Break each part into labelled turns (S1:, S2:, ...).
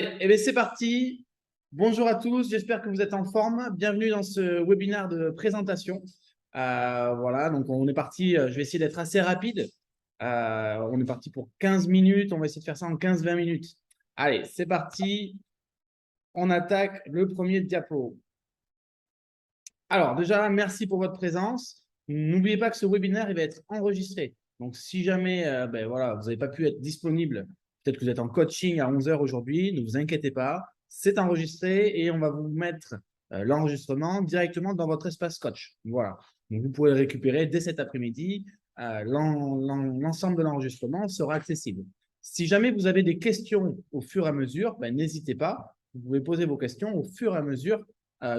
S1: Eh bien, c'est parti. Bonjour à tous, j'espère que vous êtes en forme. Bienvenue dans ce webinaire de présentation. Voilà, donc on est parti. Je vais essayer d'être assez rapide. On est parti pour 15 minutes. On va essayer de faire ça en 15-20 minutes. Allez, c'est parti. On attaque le premier diapo. Alors, déjà, merci pour votre présence. N'oubliez pas que ce webinaire il va être enregistré. Donc, si jamais voilà, vous n'avez pas pu être disponible, peut-être que vous êtes en coaching à 11 h aujourd'hui, ne vous inquiétez pas. C'est enregistré et on va vous mettre l'enregistrement directement dans votre espace coach. Voilà. Donc, vous pouvez le récupérer dès cet après-midi. L'ensemble de l'enregistrement sera accessible. Si jamais vous avez des questions au fur et à mesure, n'hésitez pas. Vous pouvez poser vos questions au fur et à mesure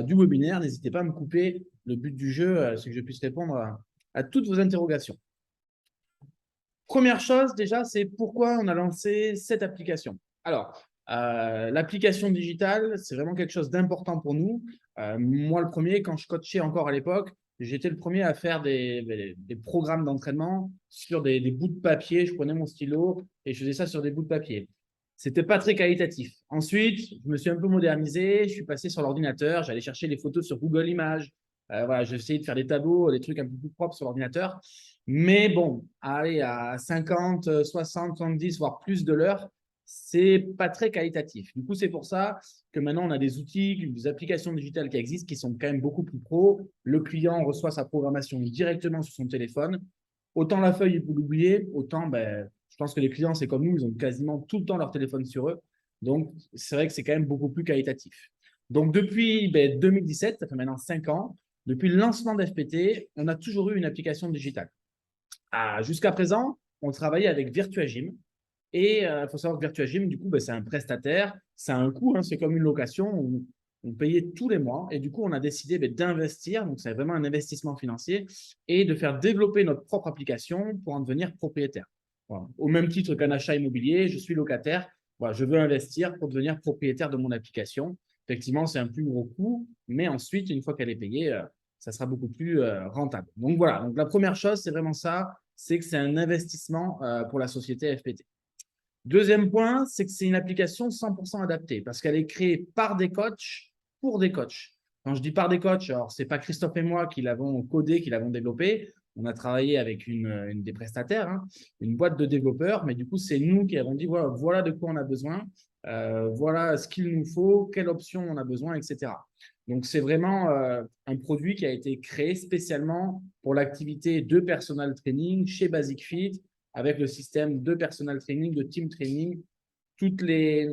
S1: du webinaire. N'hésitez pas à me couper. Le but du jeu, c'est que je puisse répondre à toutes vos interrogations. Première chose, déjà, c'est pourquoi on a lancé cette application. Alors, l'application digitale, c'est vraiment quelque chose d'important pour nous. Moi, le premier, quand je coachais encore à l'époque, j'étais le premier à faire des programmes d'entraînement sur des bouts de papier. Je prenais mon stylo et je faisais ça sur des bouts de papier. C'était pas très qualitatif. Ensuite, je me suis un peu modernisé. Je suis passé sur l'ordinateur. J'allais chercher les photos sur Google Images. Voilà, j'ai essayé de faire des tableaux, des trucs un peu plus propres sur l'ordinateur. Mais bon, aller à 50, 60, 70, voire plus de l'heure, c'est pas très qualitatif. Du coup, c'est pour ça que maintenant, on a des outils, des applications digitales qui existent qui sont quand même beaucoup plus pro. Le client reçoit sa programmation directement sur son téléphone. Autant la feuille, il peut l'oublier, autant je pense que les clients, c'est comme nous, ils ont quasiment tout le temps leur téléphone sur eux. Donc, c'est vrai que c'est quand même beaucoup plus qualitatif. Donc, depuis 2017, ça fait maintenant 5 ans, depuis le lancement d'FPT, on a toujours eu une application digitale. Jusqu'à présent, on travaillait avec VirtuaGym. Et il faut savoir que VirtuaGym, du coup, c'est un prestataire, ça a un coût, hein, c'est comme une location, on payait tous les mois. Et du coup, on a décidé d'investir, donc c'est vraiment un investissement financier, et de faire développer notre propre application pour en devenir propriétaire. Voilà. Au même titre qu'un achat immobilier, je suis locataire, voilà, je veux investir pour devenir propriétaire de mon application. Effectivement, c'est un plus gros coût, mais ensuite, une fois qu'elle est payée, ça sera beaucoup plus rentable. Donc voilà, donc la première chose, c'est vraiment ça, c'est que c'est un investissement pour la société FPT. Deuxième point, c'est que c'est une application 100% adaptée parce qu'elle est créée par des coachs pour des coachs. Quand je dis par des coachs, alors ce n'est pas Christophe et moi qui l'avons codé, qui l'avons développé. On a travaillé avec une des prestataires, hein, une boîte de développeurs, mais du coup, c'est nous qui avons dit voilà de quoi on a besoin, voilà ce qu'il nous faut, quelle option on a besoin, etc. Donc, c'est vraiment un produit qui a été créé spécialement pour l'activité de personal training chez Basic Fit, avec le système de personal training, de team training, toutes les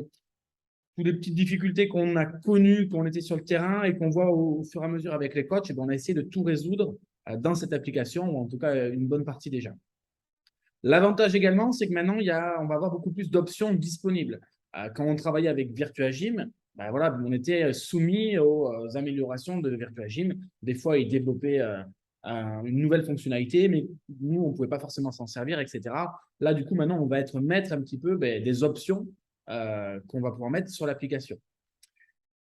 S1: petites difficultés qu'on a connues quand on était sur le terrain et qu'on voit au fur et à mesure avec les coachs, on a essayé de tout résoudre dans cette application, ou en tout cas une bonne partie déjà. L'avantage également, c'est que maintenant, on va avoir beaucoup plus d'options disponibles. Quand on travaillait avec VirtuaGym, voilà, on était soumis aux améliorations de VirtuaGym. Des fois, ils développaient une nouvelle fonctionnalité, mais nous, on ne pouvait pas forcément s'en servir, etc. Là, du coup, maintenant, on va être maître un petit peu des options qu'on va pouvoir mettre sur l'application.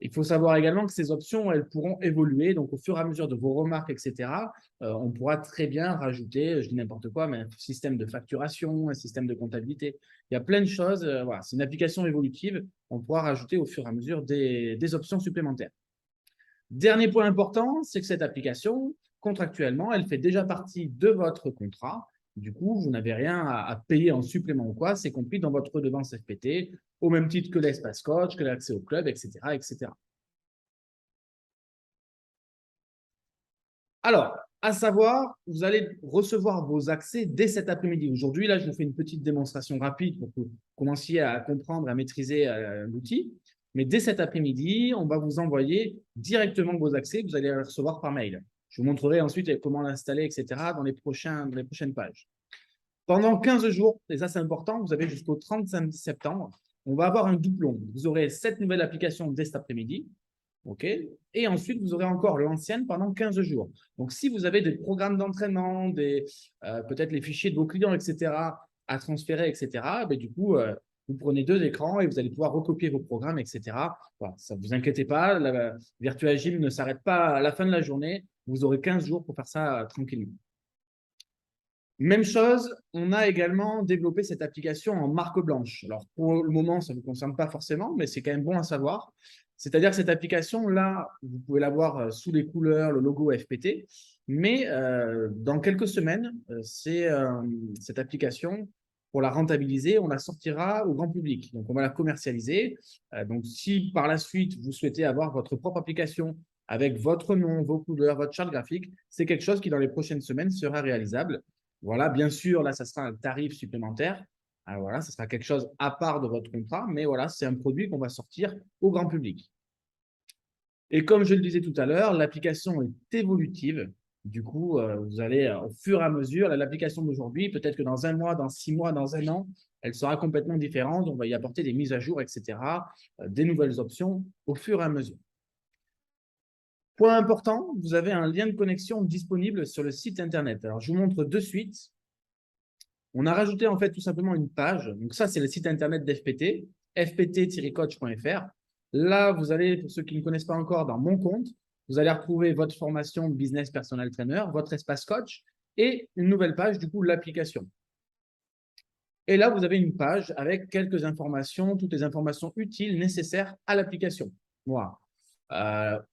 S1: Il faut savoir également que ces options, elles pourront évoluer. Donc, au fur et à mesure de vos remarques, etc., on pourra très bien rajouter, je dis n'importe quoi, mais un système de facturation, un système de comptabilité. Il y a plein de choses. Voilà, c'est une application évolutive. On pourra rajouter au fur et à mesure des options supplémentaires. Dernier point important, c'est que cette application, contractuellement, elle fait déjà partie de votre contrat. Du coup, vous n'avez rien à payer en supplément ou quoi. C'est compris dans votre redevance FPT, au même titre que l'espace coach, que l'accès au club, etc., etc. Alors, à savoir, vous allez recevoir vos accès dès cet après-midi. Aujourd'hui, là, je vous fais une petite démonstration rapide pour que vous commenciez à comprendre, à maîtriser l'outil. Mais dès cet après-midi, on va vous envoyer directement vos accès que vous allez les recevoir par mail. Je vous montrerai ensuite comment l'installer, etc., dans les prochaines pages. Pendant 15 jours, et ça c'est important, vous avez jusqu'au 30 septembre, on va avoir un doublon. Vous aurez cette nouvelle application dès cet après-midi. OK. Et ensuite, vous aurez encore l'ancienne pendant 15 jours. Donc, si vous avez des programmes d'entraînement, peut-être les fichiers de vos clients, etc., à transférer, etc., du coup, vous prenez 2 écrans et vous allez pouvoir recopier vos programmes, etc. Voilà, ça ne vous inquiétez pas, la VirtuaGym ne s'arrête pas à la fin de la journée. Vous aurez 15 jours pour faire ça tranquillement. Même chose, on a également développé cette application en marque blanche. Alors, pour le moment, ça ne vous concerne pas forcément, mais c'est quand même bon à savoir. C'est-à-dire que cette application-là, vous pouvez l'avoir sous les couleurs, le logo FPT, mais dans quelques semaines, cette application, pour la rentabiliser, on la sortira au grand public. Donc, on va la commercialiser. Donc, si par la suite, vous souhaitez avoir votre propre application avec votre nom, vos couleurs, votre charte graphique, c'est quelque chose qui, dans les prochaines semaines, sera réalisable. Voilà, bien sûr, là, ça sera un tarif supplémentaire. Alors voilà, ça sera quelque chose à part de votre contrat, mais voilà, c'est un produit qu'on va sortir au grand public. Et comme je le disais tout à l'heure, l'application est évolutive. Du coup, vous allez au fur et à mesure, l'application d'aujourd'hui, peut-être que dans un mois, dans 6 mois, dans un an, elle sera complètement différente. On va y apporter des mises à jour, etc., des nouvelles options au fur et à mesure. Point important, vous avez un lien de connexion disponible sur le site Internet. Alors, je vous montre de suite. On a rajouté en fait tout simplement une page. Donc ça, c'est le site internet d'FPT, fpt-coach.fr. Là, vous allez, pour ceux qui ne connaissent pas encore, dans mon compte, vous allez retrouver votre formation Business Personal Trainer, votre espace coach et une nouvelle page, du coup, l'application. Et là, vous avez une page avec quelques informations, toutes les informations utiles nécessaires à l'application. Voilà.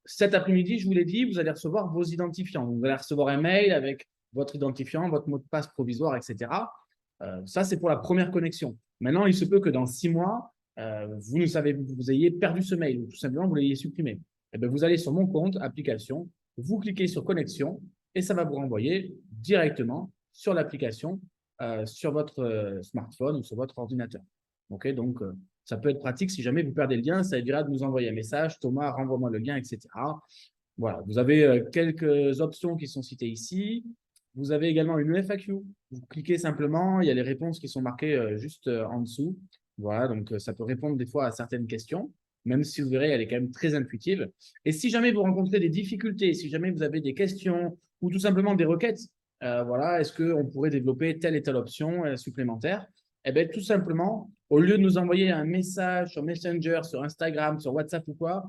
S1: Cet après-midi, je vous l'ai dit, vous allez recevoir vos identifiants. Vous allez recevoir un mail avec votre identifiant, votre mot de passe provisoire, etc. Ça, c'est pour la première connexion. Maintenant, il se peut que dans 6 mois, vous ayez perdu ce mail ou tout simplement vous l'ayez supprimé. Et bien, vous allez sur mon compte, application, vous cliquez sur connexion et ça va vous renvoyer directement sur l'application, sur votre smartphone ou sur votre ordinateur. Okay, donc, ça peut être pratique si jamais vous perdez le lien, ça évitera de nous envoyer un message. Thomas, renvoie-moi le lien, etc. Voilà, vous avez quelques options qui sont citées ici. Vous avez également une FAQ. Vous cliquez simplement, il y a les réponses qui sont marquées juste en dessous. Voilà, donc ça peut répondre des fois à certaines questions, même si vous verrez, elle est quand même très intuitive. Et si jamais vous rencontrez des difficultés, si jamais vous avez des questions ou tout simplement des requêtes, voilà, est-ce qu'on pourrait développer telle et telle option supplémentaire? Eh bien, tout simplement, au lieu de nous envoyer un message sur Messenger, sur Instagram, sur WhatsApp ou quoi,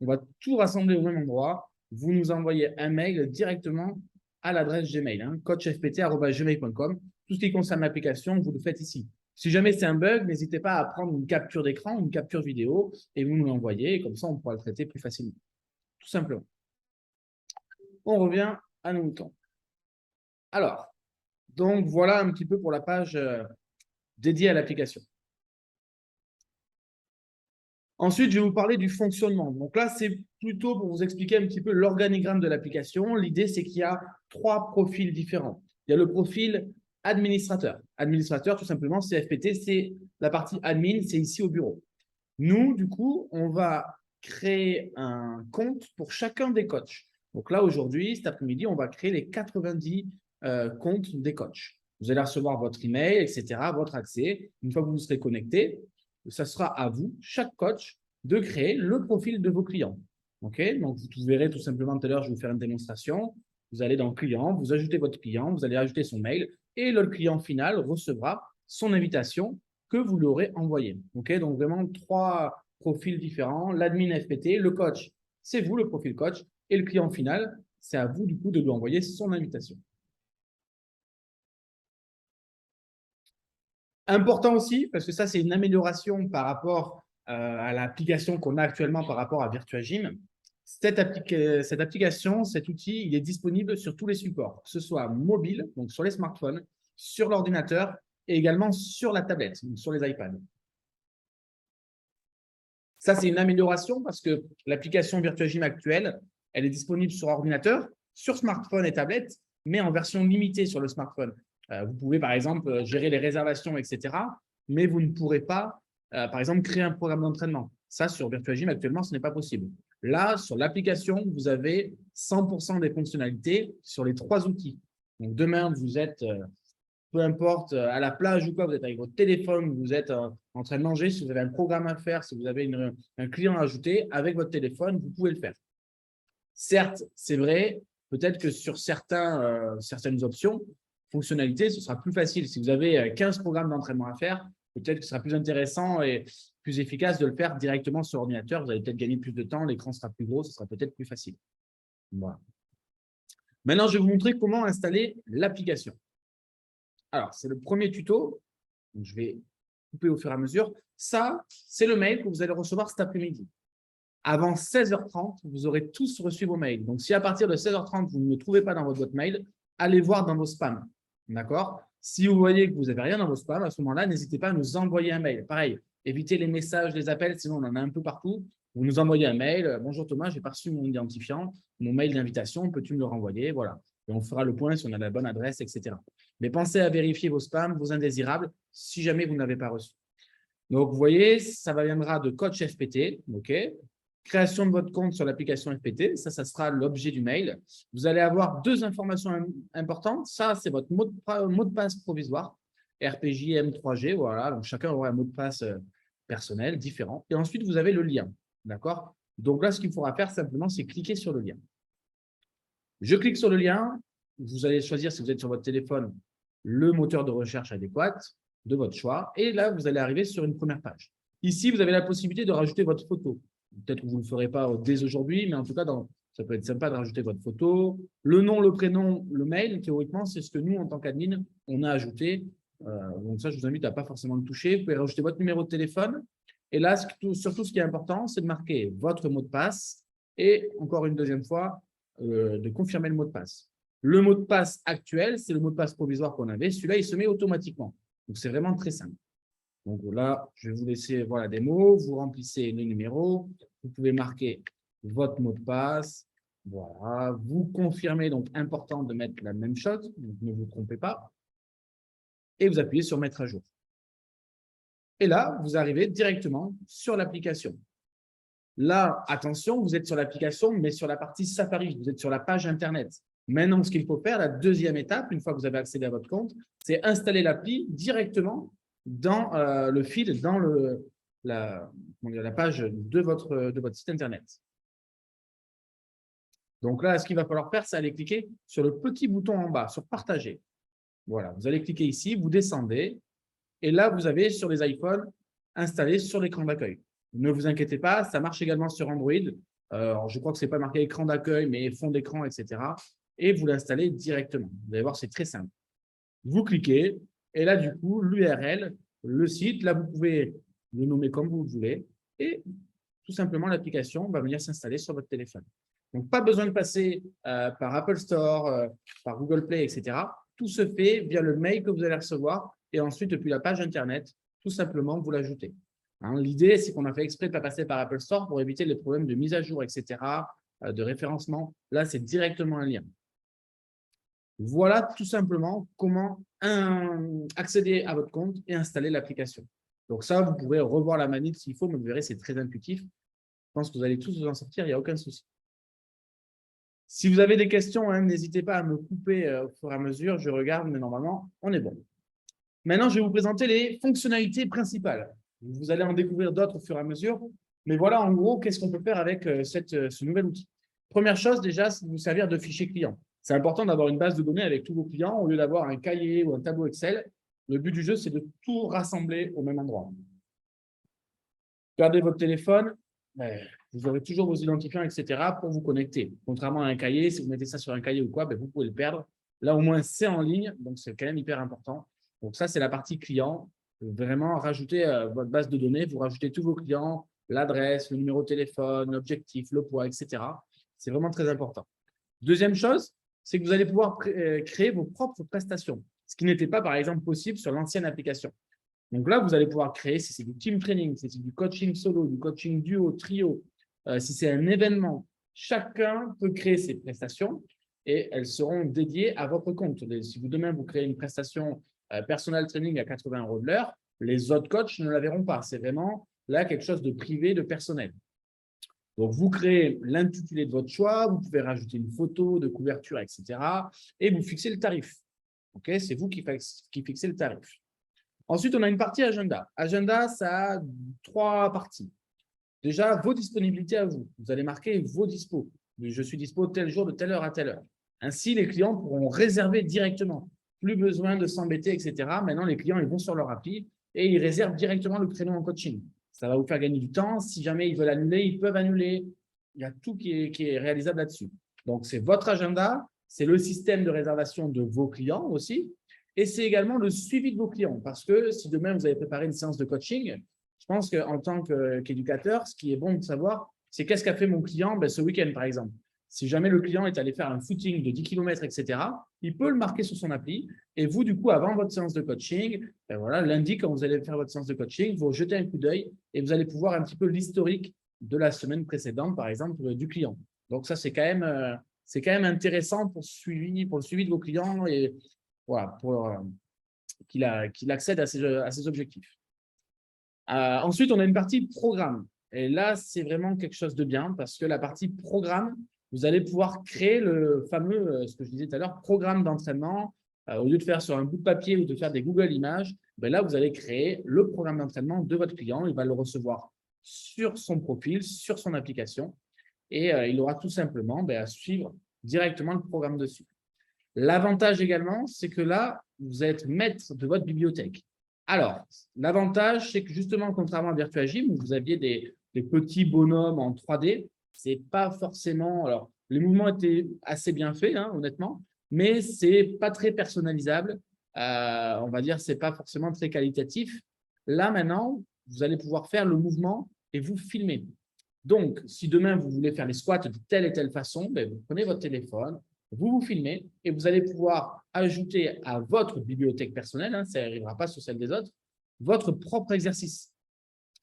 S1: on va tout rassembler au même endroit. Vous nous envoyez un mail directement à l'adresse Gmail, coachfpt@gmail.com. Tout ce qui concerne l'application, vous le faites ici. Si jamais c'est un bug, n'hésitez pas à prendre une capture d'écran, une capture vidéo et vous nous l'envoyez. Comme ça, on pourra le traiter plus facilement. Tout simplement. On revient à nos moutons. Alors, donc voilà un petit peu pour la page dédiée à l'application. Ensuite, je vais vous parler du fonctionnement. Donc là, c'est plutôt pour vous expliquer un petit peu l'organigramme de l'application. L'idée, c'est qu'il y a 3 profils différents. Il y a le profil administrateur. Administrateur, tout simplement, c'est FPT, c'est la partie admin, c'est ici au bureau. Nous, du coup, on va créer un compte pour chacun des coachs. Donc là, aujourd'hui, cet après-midi, on va créer les 90 comptes des coachs. Vous allez recevoir votre email, etc., votre accès. Une fois que vous serez connecté, ça sera à vous, chaque coach, de créer le profil de vos clients. Okay, donc, vous verrez tout simplement tout à l'heure, je vais vous faire une démonstration. Vous allez dans client, vous ajoutez votre client, vous allez ajouter son mail et le client final recevra son invitation que vous l'aurez envoyé. Okay, donc, vraiment 3 profils différents. L'admin FPT, le coach, c'est vous, le profil coach, et le client final, c'est à vous, du coup, de lui envoyer son invitation. Important aussi, parce que ça, c'est une amélioration par rapport à l'application qu'on a actuellement par rapport à VirtuaGym. Cette application, cet outil, il est disponible sur tous les supports, que ce soit mobile, donc sur les smartphones, sur l'ordinateur et également sur la tablette, donc sur les iPads. Ça, c'est une amélioration parce que l'application VirtuaGym actuelle, elle est disponible sur ordinateur, sur smartphone et tablette, mais en version limitée sur le smartphone. Vous pouvez, par exemple, gérer les réservations, etc., mais vous ne pourrez pas, par exemple, créer un programme d'entraînement. Ça, sur VirtuaGym, actuellement, ce n'est pas possible. Là, sur l'application, vous avez 100% des fonctionnalités sur les 3 outils. Donc, demain, vous êtes peu importe, à la plage ou quoi, vous êtes avec votre téléphone, vous êtes en train de manger, si vous avez un programme à faire, si vous avez un client à ajouter, avec votre téléphone, vous pouvez le faire. Certes, c'est vrai, peut-être que sur certaines options, fonctionnalités, ce sera plus facile. Si vous avez 15 programmes d'entraînement à faire, peut-être que ce sera plus intéressant et plus efficace de le faire directement sur ordinateur. Vous allez peut-être gagner plus de temps, l'écran sera plus gros, ce sera peut-être plus facile. Voilà. Maintenant, je vais vous montrer comment installer l'application. Alors, c'est le premier tuto. Donc, je vais couper au fur et à mesure. Ça, c'est le mail que vous allez recevoir cet après-midi. Avant 16h30, vous aurez tous reçu vos mails. Donc, si à partir de 16h30, vous ne me trouvez pas dans votre boîte mail, allez voir dans vos spams. D'accord? Si vous voyez que vous n'avez rien dans vos spams, à ce moment-là, n'hésitez pas à nous envoyer un mail. Pareil, évitez les messages, les appels, sinon on en a un peu partout. Vous nous envoyez un mail. Bonjour Thomas, j'ai pas reçu mon identifiant, mon mail d'invitation, peux-tu me le renvoyer? Voilà. Et on fera le point si on a la bonne adresse, etc. Mais pensez à vérifier vos spams, vos indésirables, si jamais vous n'avez pas reçu. Donc, vous voyez, ça viendra de coach FPT, OK? Création de votre compte sur l'application FPT, ça sera l'objet du mail. Vous allez avoir deux informations importantes. Ça, c'est votre mot de passe provisoire, RPJ M3G, voilà. Donc, chacun aura un mot de passe personnel différent. Et ensuite, vous avez le lien, d'accord? Donc là, ce qu'il faudra faire simplement, c'est cliquer sur le lien. Je clique sur le lien. Vous allez choisir, si vous êtes sur votre téléphone, le moteur de recherche adéquat de votre choix. Et là, vous allez arriver sur une première page. Ici, vous avez la possibilité de rajouter votre photo. Peut-être que vous ne le ferez pas dès aujourd'hui, mais en tout cas, ça peut être sympa de rajouter votre photo. Le nom, le prénom, le mail, théoriquement, c'est ce que nous, en tant qu'admin, on a ajouté. Donc ça, je vous invite à pas forcément le toucher. Vous pouvez rajouter votre numéro de téléphone. Et là, surtout, ce qui est important, c'est de marquer votre mot de passe et, encore une deuxième fois, de confirmer le mot de passe. Le mot de passe actuel, c'est le mot de passe provisoire qu'on avait. Celui-là, il se met automatiquement. Donc, c'est vraiment très simple. Donc là, je vais vous laisser voir la démo. Vous remplissez le numéro. Vous pouvez marquer votre mot de passe. Voilà. Vous confirmez, donc important de mettre la même chose. Donc, ne vous trompez pas. Et vous appuyez sur mettre à jour. Et là, vous arrivez directement sur l'application. Là, attention, vous êtes sur l'application, mais sur la partie Safari. Vous êtes sur la page Internet. Maintenant, ce qu'il faut faire, la deuxième étape, une fois que vous avez accédé à votre compte, c'est installer l'appli directement dans le feed, dans la page de votre site Internet. Donc là, ce qu'il va falloir faire, c'est aller cliquer sur le petit bouton en bas, sur « Partager ». Voilà, vous allez cliquer ici, vous descendez, et là, vous avez sur les iPhones installé sur l'écran d'accueil. Ne vous inquiétez pas, ça marche également sur Android. Je crois que ce n'est pas marqué écran d'accueil, mais fond d'écran, etc. Et vous l'installez directement. Vous allez voir, c'est très simple. Vous cliquez, et là, du coup, l'URL, le site, là, vous pouvez le nommer comme vous le voulez, et tout simplement, l'application va venir s'installer sur votre téléphone. Donc, pas besoin de passer par Apple Store, par Google Play, etc. Tout se fait via le mail que vous allez recevoir, et ensuite, depuis la page Internet, tout simplement, vous l'ajoutez. Hein, l'idée, c'est qu'on a fait exprès de ne pas passer par Apple Store pour éviter les problèmes de mise à jour, etc., de référencement. Là, c'est directement un lien. Voilà tout simplement comment accéder à votre compte et installer l'application. Donc ça, vous pourrez revoir la manip s'il faut, mais vous verrez, c'est très intuitif. Je pense que vous allez tous vous en sortir, il n'y a aucun souci. Si vous avez des questions, hein, n'hésitez pas à me couper au fur et à mesure. Je regarde, mais normalement, on est bon. Maintenant, je vais vous présenter les fonctionnalités principales. Vous allez en découvrir d'autres au fur et à mesure. Mais voilà, en gros, qu'est-ce qu'on peut faire avec ce nouvel outil. Première chose, déjà, c'est de vous servir de fichier client. C'est important d'avoir une base de données avec tous vos clients au lieu d'avoir un cahier ou un tableau Excel. Le but du jeu, c'est de tout rassembler au même endroit. Gardez votre téléphone. Vous aurez toujours vos identifiants, etc. pour vous connecter. Contrairement à un cahier, si vous mettez ça sur un cahier ou quoi, vous pouvez le perdre. Là, au moins, c'est en ligne, donc c'est quand même hyper important. Donc ça, c'est la partie client. Vraiment, rajouter votre base de données, vous rajoutez tous vos clients, l'adresse, le numéro de téléphone, l'objectif, le poids, etc. C'est vraiment très important. Deuxième chose, c'est que vous allez pouvoir créer vos propres prestations, ce qui n'était pas, par exemple, possible sur l'ancienne application. Donc là, vous allez pouvoir créer, si c'est du team training, si c'est du coaching solo, du coaching duo, trio, si c'est un événement, chacun peut créer ses prestations et elles seront dédiées à votre compte. Si vous demain, vous créez une prestation personal training à 80 € de l'heure, les autres coachs ne la verront pas. C'est vraiment là quelque chose de privé, de personnel. Donc, vous créez l'intitulé de votre choix, vous pouvez rajouter une photo de couverture, etc. et vous fixez le tarif. Okay, c'est vous qui fixez le tarif. Ensuite, on a une partie agenda. Agenda, ça a 3 parties. Déjà, vos disponibilités à vous. Vous allez marquer vos dispos. Je suis dispo tel jour de telle heure à telle heure. Ainsi, les clients pourront réserver directement. Plus besoin de s'embêter, etc. Maintenant, les clients ils vont sur leur appli et ils réservent directement le créneau en coaching. Ça va vous faire gagner du temps. Si jamais ils veulent annuler, ils peuvent annuler. Il y a tout qui est réalisable là-dessus. Donc, c'est votre agenda. C'est le système de réservation de vos clients aussi. Et c'est également le suivi de vos clients. Parce que si demain, vous avez préparé une séance de coaching, je pense qu'en tant qu'éducateur, ce qui est bon de savoir, c'est qu'est-ce qu'a fait mon client ce week-end, par exemple. Si jamais le client est allé faire un footing de 10 km, etc., il peut le marquer sur son appli. Et vous, du coup, avant votre séance de coaching, voilà, lundi, quand vous allez faire votre séance de coaching, vous jetez un coup d'œil et vous allez pouvoir un petit peu l'historique de la semaine précédente, par exemple, du client. Donc, ça, c'est quand même intéressant pour le suivi de vos clients et voilà, pour qu'il accède à ses objectifs. Ensuite, on a une partie programme. Et là, c'est vraiment quelque chose de bien parce que la partie programme, vous allez pouvoir créer le fameux, ce que je disais tout à l'heure, programme d'entraînement. Au lieu de faire sur un bout de papier ou de faire des Google Images, là, vous allez créer le programme d'entraînement de votre client. Il va le recevoir sur son profil, sur son application. Et il aura tout simplement à suivre directement le programme dessus. L'avantage également, c'est que là, vous êtes maître de votre bibliothèque. Alors, l'avantage, c'est que justement, contrairement à Virtua Gym, où vous aviez des petits bonhommes en 3D, c'est pas forcément… Alors, les mouvements étaient assez bien faits, honnêtement, mais c'est pas très personnalisable. On va dire, c'est pas forcément très qualitatif. Là, maintenant, vous allez pouvoir faire le mouvement et vous filmer. Donc, si demain, vous voulez faire les squats de telle et telle façon, vous prenez votre téléphone, vous filmez et vous allez pouvoir ajouter à votre bibliothèque personnelle, ça n'arrivera pas sur celle des autres, votre propre exercice.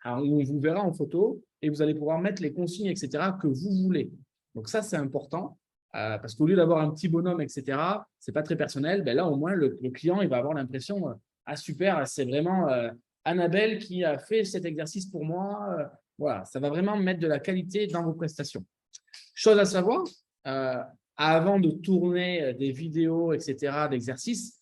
S1: Alors, on vous verra en photo et vous allez pouvoir mettre les consignes, etc., que vous voulez. Donc, ça, c'est important parce qu'au lieu d'avoir un petit bonhomme, etc., ce n'est pas très personnel. Là, au moins, le client il va avoir l'impression « Ah, super, c'est vraiment Annabelle qui a fait cet exercice pour moi. » Voilà, ça va vraiment mettre de la qualité dans vos prestations. Chose à savoir, avant de tourner des vidéos, etc., d'exercices,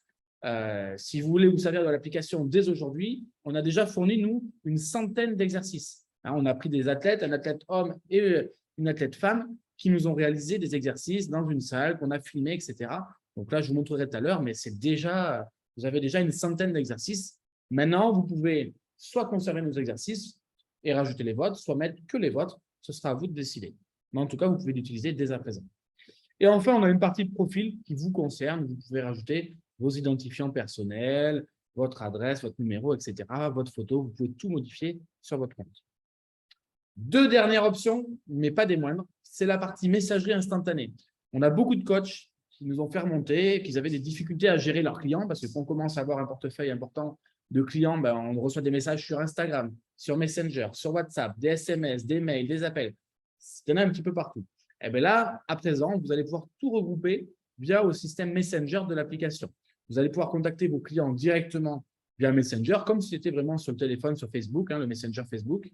S1: si vous voulez vous servir de l'application dès aujourd'hui, on a déjà fourni, nous, une centaine d'exercices. On a pris des athlètes, un athlète homme et une athlète femme, qui nous ont réalisé des exercices dans une salle, qu'on a filmé, etc. Donc là, je vous montrerai tout à l'heure, mais vous avez déjà une centaine d'exercices. Maintenant, vous pouvez soit conserver nos exercices et rajouter les vôtres, soit mettre que les vôtres. Ce sera à vous de décider. Mais en tout cas, vous pouvez l'utiliser dès à présent. Et enfin, on a une partie de profil qui vous concerne. Vous pouvez rajouter vos identifiants personnels, votre adresse, votre numéro, etc., votre photo. Vous pouvez tout modifier sur votre compte. Deux dernières options, mais pas des moindres, c'est la partie messagerie instantanée. On a beaucoup de coachs qui nous ont fait remonter, qu'ils avaient des difficultés à gérer leurs clients parce que quand on commence à avoir un portefeuille important de clients, on reçoit des messages sur Instagram, sur Messenger, sur WhatsApp, des SMS, des mails, des appels. Il y en a un petit peu partout. Et bien là, à présent, vous allez pouvoir tout regrouper via le système Messenger de l'application. Vous allez pouvoir contacter vos clients directement via Messenger, comme si c'était vraiment sur le téléphone, sur Facebook, le Messenger Facebook.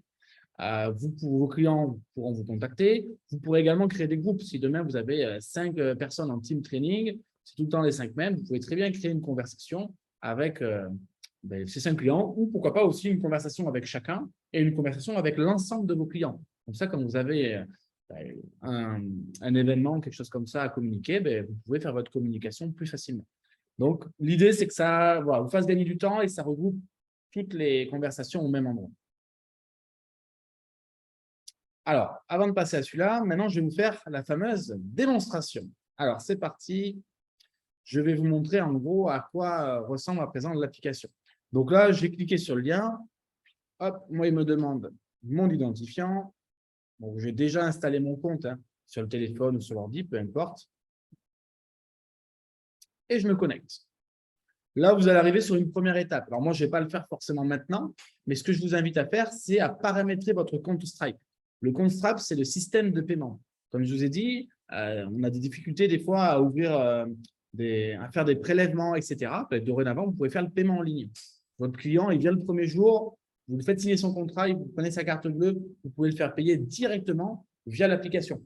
S1: Vos clients pourront vous contacter. Vous pourrez également créer des groupes. Si demain, vous avez 5 personnes en team training, c'est tout le temps les 5 mêmes, vous pouvez très bien créer une conversation avec ces 5 clients ou pourquoi pas aussi une conversation avec chacun et une conversation avec l'ensemble de vos clients. Comme ça, quand vous avez un événement, quelque chose comme ça à communiquer, vous pouvez faire votre communication plus facilement. Donc, l'idée, c'est que ça vous fasse gagner du temps et ça regroupe toutes les conversations au même endroit. Alors, avant de passer à celui-là, maintenant, je vais vous faire la fameuse démonstration. Alors, c'est parti. Je vais vous montrer en gros à quoi ressemble à présent l'application. Donc là, j'ai cliqué sur le lien. Hop, moi, il me demande mon identifiant. Donc, j'ai déjà installé mon compte sur le téléphone ou sur l'ordi, peu importe. Et je me connecte. Là, vous allez arriver sur une première étape. Alors, moi, je ne vais pas le faire forcément maintenant, mais ce que je vous invite à faire, c'est à paramétrer votre compte Stripe. Le compte Stripe, c'est le système de paiement. Comme je vous ai dit, on a des difficultés des fois à ouvrir, à faire des prélèvements, etc. Dorénavant, vous pouvez faire le paiement en ligne. Votre client, il vient le premier jour, vous lui faites signer son contrat, vous prenez sa carte bleue, vous pouvez le faire payer directement via l'application.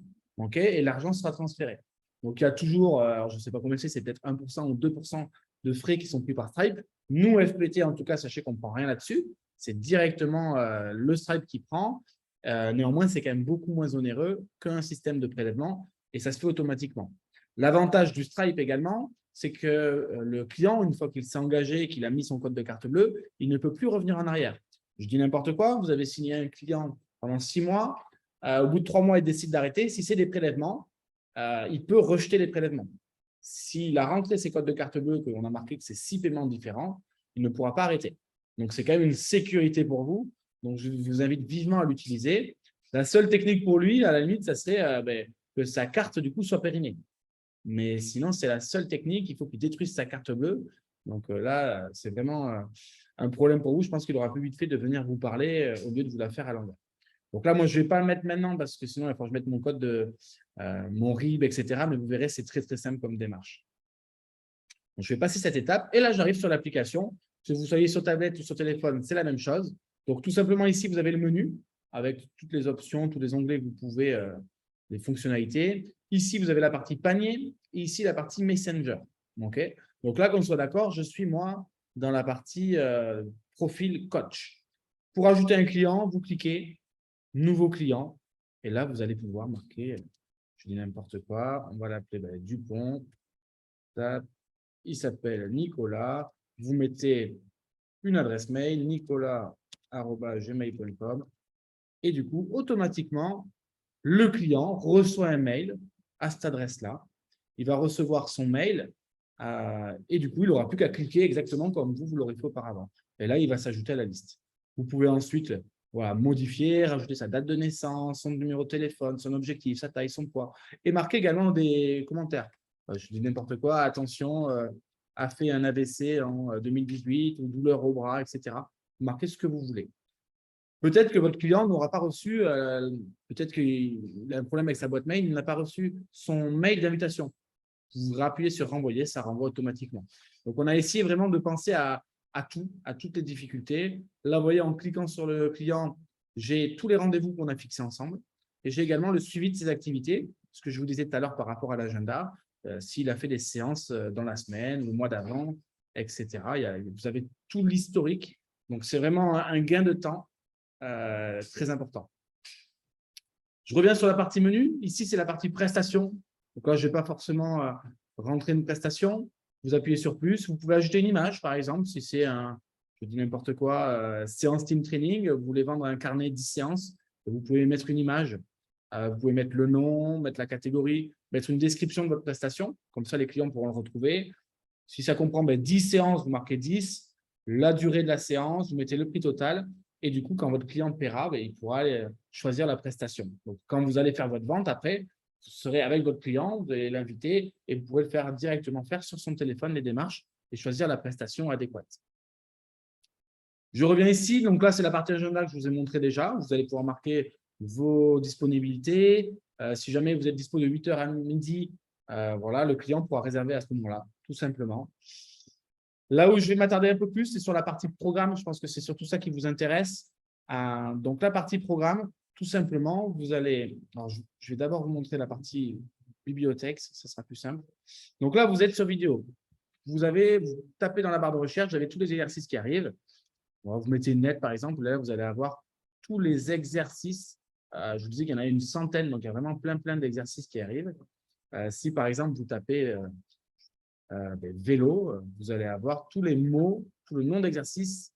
S1: Et l'argent sera transféré. Donc, il y a toujours, alors je ne sais pas combien c'est peut-être 1% ou 2% de frais qui sont pris par Stripe. Nous, FPT, en tout cas, sachez qu'on ne prend rien là-dessus. C'est directement le Stripe qui prend. Néanmoins, c'est quand même beaucoup moins onéreux qu'un système de prélèvement et ça se fait automatiquement. L'avantage du Stripe également, c'est que le client, une fois qu'il s'est engagé et qu'il a mis son code de carte bleue, il ne peut plus revenir en arrière. Je dis n'importe quoi, vous avez signé un client pendant 6 mois, au bout de 3 mois, il décide d'arrêter. Si c'est des prélèvements, il peut rejeter les prélèvements. s'il a rentré ses codes de carte bleue, qu'on a marqué que c'est 6 paiements différents, il ne pourra pas arrêter. Donc, c'est quand même une sécurité pour vous. Donc, je vous invite vivement à l'utiliser. La seule technique pour lui, à la limite, ça serait que sa carte, du coup, soit périmée. Mais sinon, c'est la seule technique. Il faut qu'il détruise sa carte bleue. Donc là, c'est vraiment un problème pour vous. Je pense qu'il aura plus vite fait de venir vous parler au lieu de vous la faire à l'envers. Donc là, moi, je ne vais pas le mettre maintenant parce que sinon, il faut que je mette mon code de mon RIB, etc. Mais vous verrez, c'est très, très simple comme démarche. Donc, je vais passer cette étape. Et là, j'arrive sur l'application. Que vous soyez sur tablette ou sur téléphone, c'est la même chose. Donc, tout simplement, ici, vous avez le menu avec toutes les options, tous les onglets que vous pouvez, les fonctionnalités. Ici, vous avez la partie panier et ici, la partie Messenger. Okay. Donc là, qu'on soit d'accord, je suis, moi, dans la partie profil coach. Pour ajouter un client, vous cliquez « Nouveau client » et là, vous allez pouvoir marquer, je dis n'importe quoi, on va l'appeler Dupont. Il s'appelle Nicolas. Vous mettez une adresse mail, nicolas@gmail.com et du coup, automatiquement, le client reçoit un mail à cette adresse-là. Il va recevoir son mail et du coup, il n'aura plus qu'à cliquer exactement comme vous l'aurez fait auparavant. Et là, il va s'ajouter à la liste. Vous pouvez ensuite modifier, rajouter sa date de naissance, son numéro de téléphone, son objectif, sa taille, son poids et marquer également des commentaires. Je dis n'importe quoi, attention, a fait un AVC en 2018 ou douleur au bras, etc. Marquez ce que vous voulez. Peut-être que votre client n'aura pas reçu, peut-être qu'il a un problème avec sa boîte mail, il n'a pas reçu son mail d'invitation. Vous rappuyez sur renvoyer, ça renvoie automatiquement. Donc, on a essayé vraiment de penser à tout, à toutes les difficultés. Là, vous voyez, en cliquant sur le client, j'ai tous les rendez-vous qu'on a fixés ensemble et j'ai également le suivi de ses activités, ce que je vous disais tout à l'heure par rapport à l'agenda, s'il a fait des séances dans la semaine, le mois d'avant, etc. Vous avez tout l'historique. Donc, c'est vraiment un gain de temps très important. Je reviens sur la partie menu. Ici, c'est la partie prestation. Donc là, je ne vais pas forcément rentrer une prestation. Vous appuyez sur plus. Vous pouvez ajouter une image, par exemple, si c'est je dis n'importe quoi, séance team training. Vous voulez vendre un carnet 10 séances. Vous pouvez mettre une image. Vous pouvez mettre le nom, mettre la catégorie, mettre une description de votre prestation. Comme ça, les clients pourront le retrouver. Si ça comprend 10 séances, vous marquez 10. La durée de la séance, vous mettez le prix total. Et du coup, quand votre client paiera, il pourra choisir la prestation. Donc, quand vous allez faire votre vente, après, vous serez avec votre client, vous allez l'inviter et vous pourrez le faire directement faire sur son téléphone, les démarches, et choisir la prestation adéquate. Je reviens ici. Donc là, c'est la partie agenda que je vous ai montré déjà. Vous allez pouvoir marquer vos disponibilités. Si jamais vous êtes dispo de 8h à midi, voilà, le client pourra réserver à ce moment-là, tout simplement. Là où je vais m'attarder un peu plus, c'est sur la partie programme. Je pense que c'est surtout ça qui vous intéresse. Donc, la partie programme, tout simplement, vous allez… Alors, je vais d'abord vous montrer la partie bibliothèque, ça sera plus simple. Donc là, vous êtes sur vidéo. Vous tapez dans la barre de recherche, vous avez tous les exercices qui arrivent. Bon, vous mettez net, par exemple. Là, vous allez avoir tous les exercices. Je vous disais qu'il y en a une centaine, donc il y a vraiment plein d'exercices qui arrivent. Si, par exemple, vous tapez… vélo, vous allez avoir tous les mots, tout le nom d'exercice.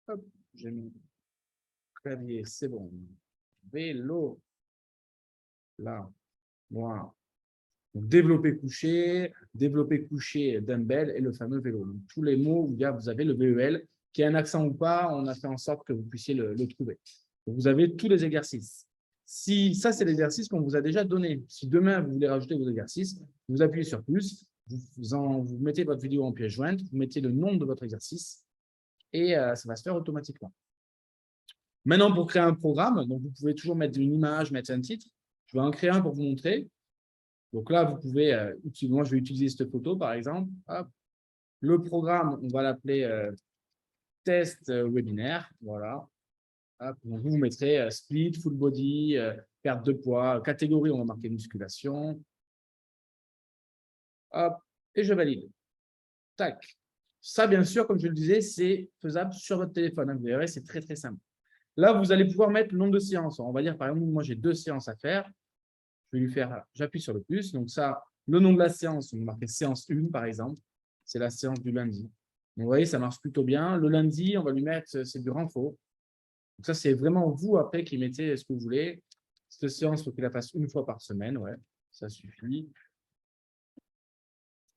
S1: Hop, j'ai mis clavier, c'est bon. Vélo, là, voilà. Donc, développer couché, dumbbell et le fameux vélo. Donc, tous les mots où vous avez le VEL, qui a un accent ou pas, on a fait en sorte que vous puissiez le trouver. Donc, vous avez tous les exercices. Si ça, c'est l'exercice qu'on vous a déjà donné. Si demain, vous voulez rajouter vos exercices, vous appuyez sur plus, vous mettez votre vidéo en pièce jointe, vous mettez le nom de votre exercice et ça va se faire automatiquement. Maintenant, pour créer un programme, donc vous pouvez toujours mettre une image, mettre un titre. Je vais en créer un pour vous montrer. Donc là, vous pouvez, moi, je vais utiliser cette photo, par exemple. Hop. Le programme, on va l'appeler test webinaire. Voilà. Hop. Donc, vous mettrez split, full body, perte de poids, catégorie, on va marquer musculation. Hop. Et je valide. Tac. Ça, bien sûr, comme je le disais, c'est faisable sur votre téléphone. Vous verrez, c'est très, très simple. Là, vous allez pouvoir mettre le nombre de séances. On va dire, par exemple, moi, j'ai 2 séances à faire. Je vais lui faire, j'appuie sur le plus. Donc, ça, le nom de la séance, on va marquer séance 1, par exemple. C'est la séance du lundi. Donc, vous voyez, ça marche plutôt bien. Le lundi, on va lui mettre, c'est du renfort. Donc, ça, c'est vraiment vous, après, qui mettez ce que vous voulez. Cette séance, il faut qu'il la fasse 1 fois par semaine. Ouais, ça suffit.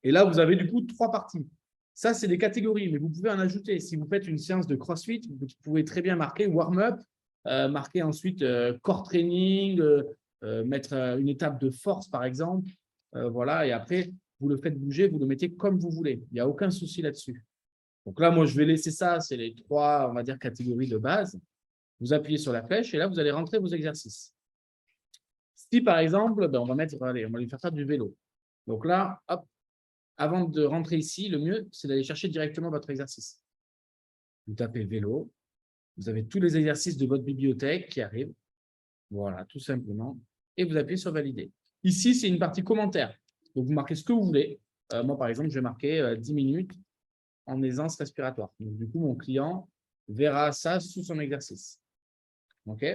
S1: Et là, vous avez du coup 3 parties. Ça, c'est des catégories, mais vous pouvez en ajouter. Si vous faites une séance de CrossFit, vous pouvez très bien marquer warm-up, marquer ensuite core training, mettre une étape de force, par exemple. Voilà, et après, vous le faites bouger, vous le mettez comme vous voulez. Il n'y a aucun souci là-dessus. Donc là, moi, je vais laisser ça. C'est les 3, on va dire, catégories de base. Vous appuyez sur la flèche et là, vous allez rentrer vos exercices. Si, par exemple, on va mettre, allez, on va lui faire du vélo. Donc là, hop, avant de rentrer ici, le mieux, c'est d'aller chercher directement votre exercice. Vous tapez vélo. Vous avez tous les exercices de votre bibliothèque qui arrivent. Voilà, tout simplement. Et vous appuyez sur valider. Ici, c'est une partie commentaire. Donc, vous marquez ce que vous voulez. Moi, par exemple, je vais marquer 10 minutes en aisance respiratoire. Donc, du coup, mon client verra ça sous son exercice. OK ?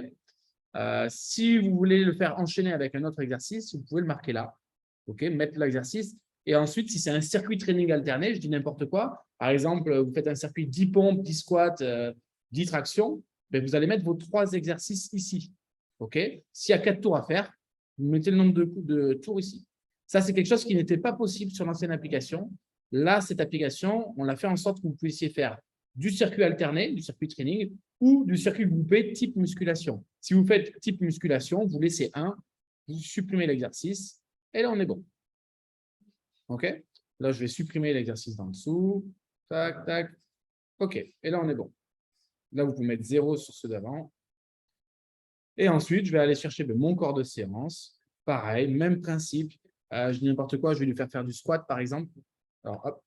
S1: Si vous voulez le faire enchaîner avec un autre exercice, vous pouvez le marquer là. OK ? Mettre l'exercice. Et ensuite, si c'est un circuit training alterné, je dis n'importe quoi. Par exemple, vous faites un circuit 10 pompes, 10 squats, 10 tractions. Ben, vous allez mettre vos 3 exercices ici. OK ? S'il y a 4 tours à faire, vous mettez le nombre de tours ici. Ça, c'est quelque chose qui n'était pas possible sur l'ancienne application. Là, cette application, on l'a fait en sorte que vous puissiez faire du circuit alterné, du circuit training, ou du circuit groupé type musculation. Si vous faites type musculation, vous laissez 1, vous supprimez l'exercice, et là, on est bon. OK? Là, je vais supprimer l'exercice d'en dessous. Tac, tac. OK. Et là, on est bon. Là, vous pouvez mettre 0 sur ceux d'avant. Et ensuite, je vais aller chercher mon corps de séance. Pareil, même principe. Je dis n'importe quoi, je vais lui faire du squat, par exemple. Alors, hop,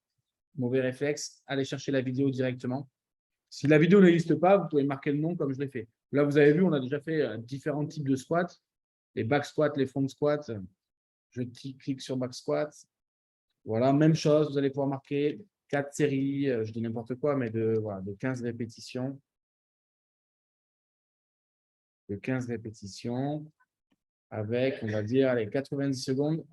S1: mauvais réflexe. Allez chercher la vidéo directement. Si la vidéo n'existe pas, vous pouvez marquer le nom comme je l'ai fait. Là, vous avez vu, on a déjà fait différents types de squats. Les back squats, les front squats. Je clique sur back squat. Voilà, même chose. Vous allez pouvoir marquer 4 séries, je dis n'importe quoi, mais voilà, de 15 répétitions. De 15 répétitions avec, on va dire, allez, 90 secondes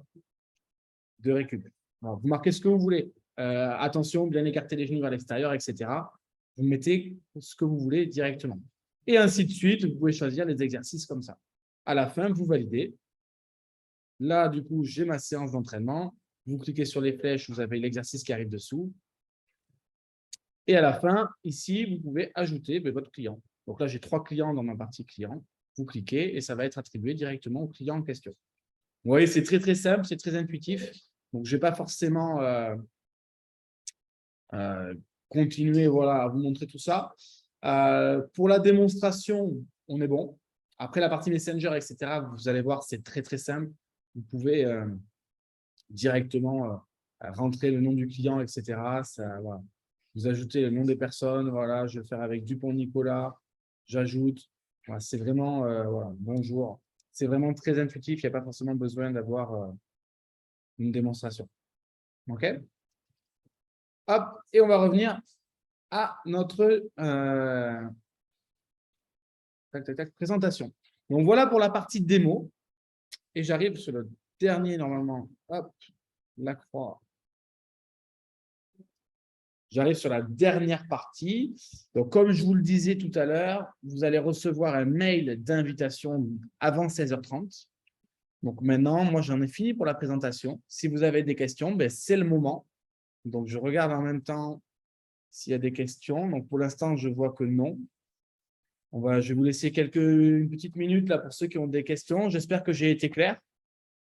S1: de récup. Alors, vous marquez ce que vous voulez. Attention, bien écarter les genoux vers l'extérieur, etc. Vous mettez ce que vous voulez directement. Et ainsi de suite, vous pouvez choisir les exercices comme ça. À la fin, vous validez. Là, du coup, j'ai ma séance d'entraînement. Vous cliquez sur les flèches, vous avez l'exercice qui arrive dessous. Et à la fin, ici, vous pouvez ajouter votre client. Donc là, j'ai 3 clients dans ma partie client. Vous cliquez et ça va être attribué directement au client en question. Vous voyez, c'est très, très simple, c'est très intuitif. Donc, je ne vais pas forcément continuer à vous montrer tout ça. Pour la démonstration, on est bon. Après, la partie Messenger, etc., vous allez voir, c'est très, très simple. Vous pouvez directement rentrer le nom du client, etc. Ça, voilà. Vous ajoutez le nom des personnes. Voilà, je vais faire avec Dupont Nicolas. J'ajoute. Voilà, c'est vraiment, voilà, bonjour. C'est vraiment très intuitif. Il n'y a pas forcément besoin d'avoir une démonstration. OK? Hop, et on va revenir à notre présentation. Donc, voilà pour la partie démo. Et j'arrive sur le dernier, normalement. Hop, la croix. J'arrive sur la dernière partie. Donc, comme je vous le disais tout à l'heure, vous allez recevoir un mail d'invitation avant 16h30. Donc, maintenant, moi, j'en ai fini pour la présentation. Si vous avez des questions, c'est le moment. Donc, je regarde en même temps s'il y a des questions. Donc, pour l'instant, je vois que non. Je vais vous laisser une petite minute là, pour ceux qui ont des questions. J'espère que j'ai été clair.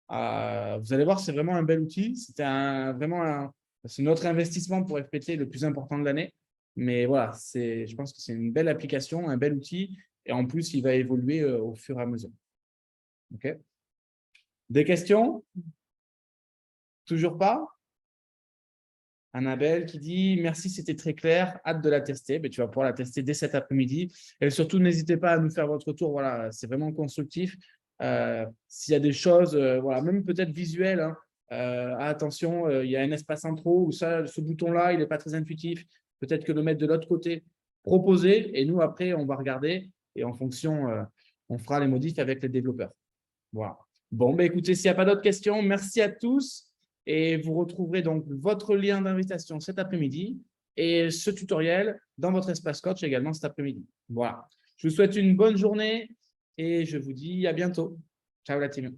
S1: Vous allez voir, c'est vraiment un bel outil. C'est notre investissement pour FPT le plus important de l'année. Mais voilà, je pense que c'est une belle application, un bel outil. Et en plus, il va évoluer au fur et à mesure. OK ? Des questions? Toujours pas? Annabelle qui dit « Merci, c'était très clair. Hâte de la tester. » Tu vas pouvoir la tester dès cet après-midi. Et surtout, n'hésitez pas à nous faire votre retour. Voilà, c'est vraiment constructif. S'il y a des choses, voilà, même peut-être visuelles, hein, attention, il y a un espace intro où ce bouton-là, il n'est pas très intuitif. Peut-être que le mettre de l'autre côté, proposer. Et nous, après, on va regarder. Et en fonction, on fera les modifs avec les développeurs. Voilà. Bon, écoutez, s'il n'y a pas d'autres questions, merci à tous. Et vous retrouverez donc votre lien d'invitation cet après-midi et ce tutoriel dans votre espace coach également cet après-midi. Voilà. Je vous souhaite une bonne journée et je vous dis à bientôt. Ciao la team.